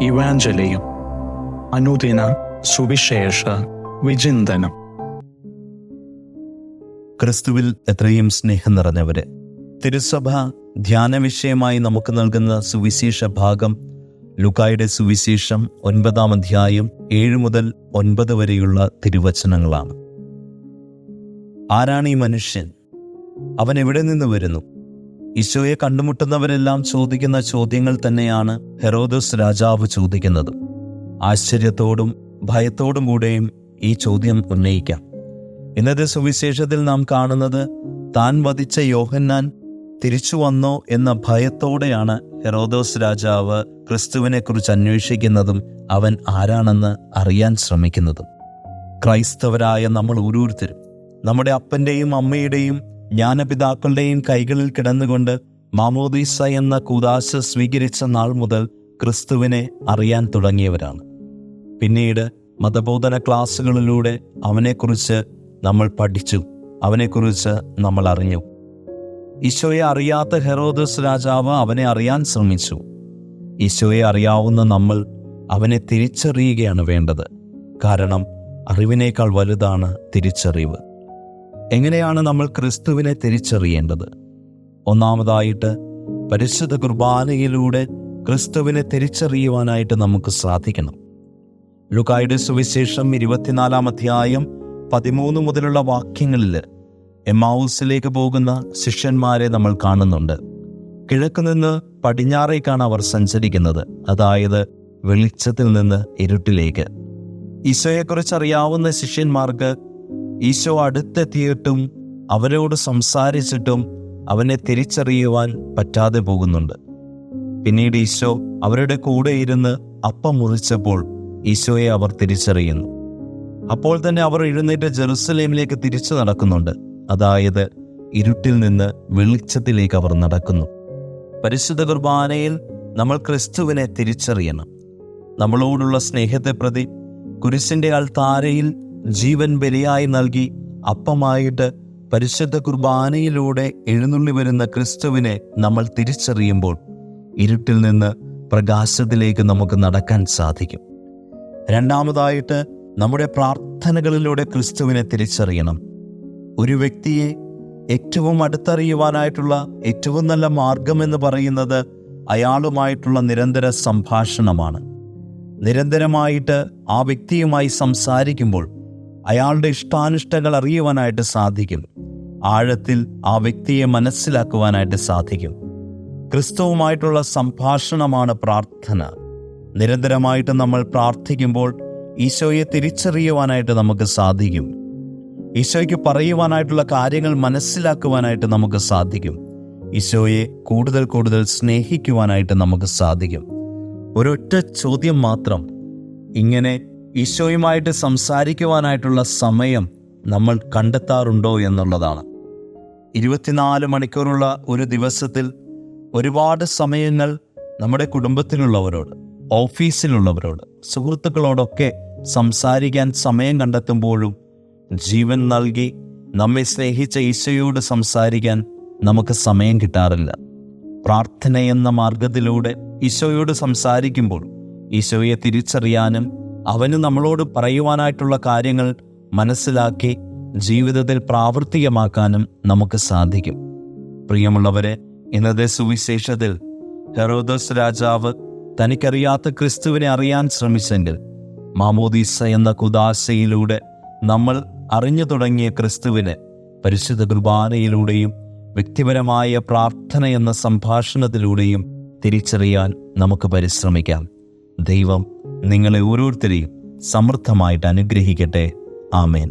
ഇവാഞ്ചലിയും അനുദിന സുവിശേഷ വിചിന്തനം. ക്രിസ്തുവിൽ എത്രയും സ്നേഹം നിറഞ്ഞവരെ, തിരുസഭ ധ്യാന വിഷയമായി നമുക്ക് നൽകുന്ന സുവിശേഷ ഭാഗം ലൂക്കായുടെ സുവിശേഷം 9-ാം അധ്യായം 7 മുതൽ 9 വരെയുള്ള തിരുവചനങ്ങളാണ്. ആരാണ് ഈ മനുഷ്യൻ? അവൻ എവിടെ നിന്ന് വരുന്നു? ഈശോയെ കണ്ടുമുട്ടുന്നവരെല്ലാം ചോദിക്കുന്ന ചോദ്യങ്ങൾ തന്നെയാണ് ഹെറോദസ് രാജാവ് ചോദിക്കുന്നത്. ആശ്ചര്യത്തോടും ഭയത്തോടും കൂടെയും ഈ ചോദ്യം ഉന്നയിക്കാം. ഇന്നത്തെ സുവിശേഷത്തിൽ നാം കാണുന്നത് താൻ വധിച്ച യോഹന്നാൻ തിരിച്ചു വന്നോ എന്ന ഭയത്തോടെയാണ് ഹെറോദോസ് രാജാവ് ക്രിസ്തുവിനെക്കുറിച്ച് അന്വേഷിക്കുന്നതും അവൻ ആരാണെന്ന് അറിയാൻ ശ്രമിക്കുന്നതും. ക്രൈസ്തവരായ നമ്മൾ ഓരോരുത്തരും നമ്മുടെ അപ്പൻ്റെയും അമ്മയുടെയും ജ്ഞാനപിതാക്കളുടെയും കൈകളിൽ കിടന്നുകൊണ്ട് മാമോദീസ എന്ന കൂദാശ സ്വീകരിച്ച നാൾ മുതൽ ക്രിസ്തുവിനെ അറിയാൻ തുടങ്ങിയവരാണ്. പിന്നീട് മതബോധന ക്ലാസ്സുകളിലൂടെ അവനെക്കുറിച്ച് നമ്മൾ പഠിച്ചു, അവനെക്കുറിച്ച് നമ്മൾ അറിഞ്ഞു. ഈശോയെ അറിയാത്ത ഹെറോദസ് രാജാവ് അവനെ അറിയാൻ ശ്രമിച്ചു. ഈശോയെ അറിയാവുന്ന നമ്മൾ അവനെ തിരിച്ചറിയുകയാണ് വേണ്ടത്. കാരണം അറിവിനേക്കാൾ വലുതാണ് തിരിച്ചറിവ്. എങ്ങനെയാണ് നമ്മൾ ക്രിസ്തുവിനെ തിരിച്ചറിയേണ്ടത്? ഒന്നാമതായിട്ട് പരിശുദ്ധ കുർബാനയിലൂടെ ക്രിസ്തുവിനെ തിരിച്ചറിയുവാനായിട്ട് നമുക്ക് സാധിക്കണം. ലൂക്കായുടെ സുവിശേഷം 24-ാം അധ്യായം 13 മുതലുള്ള വാക്യങ്ങളിൽ എമ്മാവൂസിലേക്ക് പോകുന്ന ശിഷ്യന്മാരെ നമ്മൾ കാണുന്നുണ്ട്. കിഴക്ക് നിന്ന് പടിഞ്ഞാറേക്കാണ് അവർ സഞ്ചരിക്കുന്നത്, അതായത് വെളിച്ചത്തിൽ നിന്ന് ഇരുട്ടിലേക്ക്. ഈശോയെക്കുറിച്ച് അറിയാവുന്ന ശിഷ്യന്മാർക്ക് ഈശോ അടുത്തെത്തിയിട്ടും അവരോട് സംസാരിച്ചിട്ടും അവനെ തിരിച്ചറിയുവാൻ പറ്റാതെ പോകുന്നുണ്ട്. പിന്നീട് ഈശോ അവരുടെ കൂടെ ഇരുന്ന് അപ്പം മുറിച്ചപ്പോൾ ഈശോയെ അവർ തിരിച്ചറിയുന്നു. അപ്പോൾ തന്നെ അവർ എഴുന്നേറ്റ് ജെറുസലേമിലേക്ക് തിരിച്ചു നടക്കുന്നുണ്ട്, അതായത് ഇരുട്ടിൽ നിന്ന് വെളിച്ചത്തിലേക്ക് അവർ നടക്കുന്നു. പരിശുദ്ധ കുർബാനയിൽ നമ്മൾ ക്രിസ്തുവിനെ തിരിച്ചറിയണം. നമ്മളോടുള്ള സ്നേഹത്തെ പ്രതി കുരിശിൻ്റെ അൾത്താരയിൽ ജീവൻ ബലിയായി നൽകി അപ്പമായിട്ട് പരിശുദ്ധ കുർബാനയിലൂടെ എഴുന്നള്ളി വരുന്ന ക്രിസ്തുവിനെ നമ്മൾ തിരിച്ചറിയുമ്പോൾ ഇരുട്ടിൽ നിന്ന് പ്രകാശത്തിലേക്ക് നമുക്ക് നടക്കാൻ സാധിക്കും. രണ്ടാമതായിട്ട് നമ്മുടെ പ്രാർത്ഥനകളിലൂടെ ക്രിസ്തുവിനെ തിരിച്ചറിയണം. ഒരു വ്യക്തിയെ ഏറ്റവും അടുത്തറിയുവാനായിട്ടുള്ള ഏറ്റവും നല്ല മാർഗമെന്ന് പറയുന്നത് അയാളുമായിട്ടുള്ള നിരന്തര സംഭാഷണമാണ്. നിരന്തരമായിട്ട് ആ വ്യക്തിയുമായി സംസാരിക്കുമ്പോൾ അയാളുടെ ഇഷ്ടാനിഷ്ടങ്ങൾ അറിയുവാനായിട്ട് സാധിക്കും. ആഴത്തിൽ ആ വ്യക്തിയെ മനസ്സിലാക്കുവാനായിട്ട് സാധിക്കും. ക്രിസ്തുവുമായിട്ടുള്ള സംഭാഷണമാണ് പ്രാർത്ഥന. നിരന്തരമായിട്ട് നമ്മൾ പ്രാർത്ഥിക്കുമ്പോൾ ഈശോയെ തിരിച്ചറിയുവാനായിട്ട് നമുക്ക് സാധിക്കും. ഈശോയ്ക്ക് പറയുവാനായിട്ടുള്ള കാര്യങ്ങൾ മനസ്സിലാക്കുവാനായിട്ട് നമുക്ക് സാധിക്കും. ഈശോയെ കൂടുതൽ കൂടുതൽ സ്നേഹിക്കുവാനായിട്ട് നമുക്ക് സാധിക്കും. ഒരൊറ്റ ചോദ്യം മാത്രം, ഇങ്ങനെ ഈശോയുമായിട്ട് സംസാരിക്കുവാനായിട്ടുള്ള സമയം നമ്മൾ കണ്ടെത്താറുണ്ടോ എന്നുള്ളതാണ്. 24 മണിക്കൂറുള്ള ഒരു ദിവസത്തിൽ ഒരുപാട് സമയങ്ങൾ നമ്മുടെ കുടുംബത്തിലുള്ളവരോട്, ഓഫീസിലുള്ളവരോട്, സുഹൃത്തുക്കളോടൊക്കെ സംസാരിക്കാൻ സമയം കണ്ടെത്തുമ്പോഴും ജീവൻ നൽകി നമ്മെ സ്നേഹിച്ച ഈശോയോട് സംസാരിക്കാൻ നമുക്ക് സമയം കിട്ടാറില്ല. പ്രാർത്ഥന എന്ന മാർഗത്തിലൂടെ ഈശോയോട് സംസാരിക്കുമ്പോൾ ഈശോയെ തിരിച്ചറിയാനും അവന് നമ്മളോട് പറയുവാനായിട്ടുള്ള കാര്യങ്ങൾ മനസ്സിലാക്കി ജീവിതത്തിൽ പ്രാവർത്തികമാക്കാനും നമുക്ക് സാധിക്കും. പ്രിയമുള്ളവരെ, ഇന്നത്തെ സുവിശേഷത്തിൽ ഹെറോദസ് രാജാവ് തനിക്കറിയാത്ത ക്രിസ്തുവിനെ അറിയാൻ ശ്രമിച്ചെങ്കിൽ മാമോദീസ എന്ന കൂദാശയിലൂടെ നമ്മൾ അറിഞ്ഞു തുടങ്ങിയ ക്രിസ്തുവിനെ പരിശുദ്ധ കുർബാനയിലൂടെയും വ്യക്തിപരമായ പ്രാർത്ഥന എന്ന സംഭാഷണത്തിലൂടെയും തിരിച്ചറിയാൻ നമുക്ക് പരിശ്രമിക്കാം. ദൈവം നിങ്ങളെ ഓരോരുത്തരെയും സമൃദ്ധമായിട്ട് അനുഗ്രഹിക്കട്ടെ. ആമേൻ.